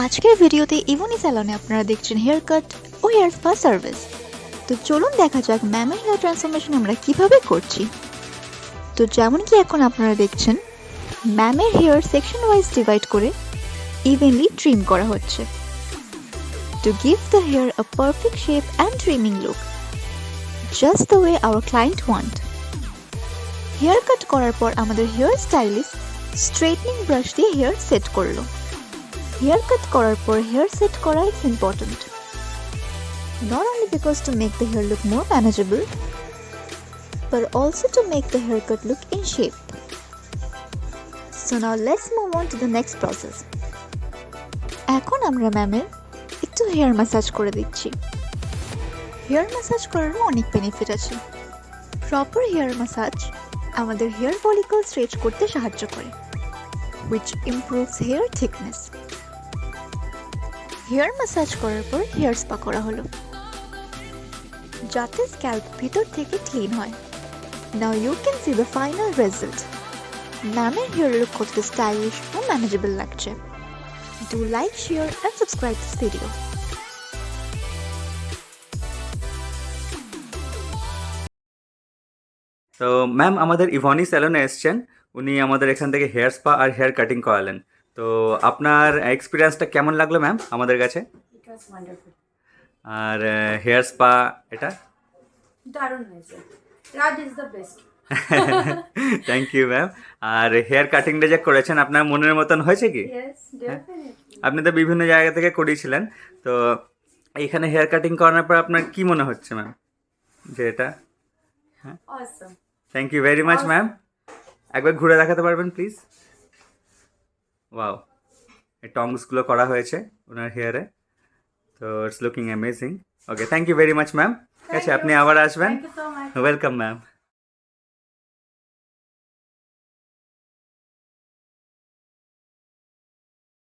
আজকের ভিডিওতে ইভনি স্যালনে আপনারা দেখছেন হেয়ার কাট ও হেয়ার স্পা সার্ভিস। তো চলুন দেখা যাক ম্যামের হেয়ার ট্রান্সফরমেশন আমরা কিভাবে করছি। তো যেমন কি এখন আপনারা দেখছেন ম্যামের হেয়ার সেকশন ওয়াইজ ডিভাইড করে ইভেনলি ট্রিম করা হচ্ছে to give the hair a perfect shape and trimming look, just the way our client want. Haircut করার পর আমাদের হেয়ার স্টাইলিস্ট স্ট্রেটনিং ব্রাশ দিয়ে হেয়ার সেট করলো। হেয়ার কাট করার পর হেয়ার সেট করা is important, not only because to make the hair look more manageable, but also to make the haircut look in shape. So now let's move on to the next process. এখন আমরা ম্যামের একটু hair massage করে দিচ্ছি। Hair massage করারও অনেক benefit আছে। Proper hair massage আমাদের হেয়ার ফলিকল স্ট্রেচ করতে সাহায্য করে, which improves hair thickness. Hair massage করার পর হেয়ার স্পা করা হলো যাতে স্ক্যাল্প ভিতর থেকে ক্লিন হয়। Now you can see the final result. ম্যামের হেয়ার লুক কতটা স্টাইলিশ ও ম্যানেজেবল লাগছে। Do like, share and subscribe this video. তো ম্যাম আমাদের ইভনি স্যালনে এসছেন, উনি আমাদের এখান থেকে হেয়ার স্পা আর হেয়ার কাটিং করালেন। তো আপনার এক্সপিরিয়েন্সটা কেমন লাগলো ম্যাম আমাদের কাছে? It was wonderful. আর হেয়ার স্পা এটা দারুণ হয়েছে। Raj is the best. Thank you ma'am. আর হেয়ার কাটিংটা যে করেছেন আপনার মনের মতন হয়েছে কি? Yes, definitely. আপনি তো বিভিন্ন জায়গা থেকে করিয়েছিলেন, তো এইখানে হেয়ার কাটিং করানোর পর আপনার কি মনে হচ্ছে ম্যাম যে এটা? Assam. Thank you very much ma'am. একবার ঘুরে দেখাতে পারবেন প্লিজ? ওয়াও, এই টংসগুলো করা হয়েছে ওনার হেয়ারে, তো it's looking amazing. Okay, thank you very much ma'am. ঠিক আছে, আপনি আবার আসবেন। Thank you so much. Welcome ma'am.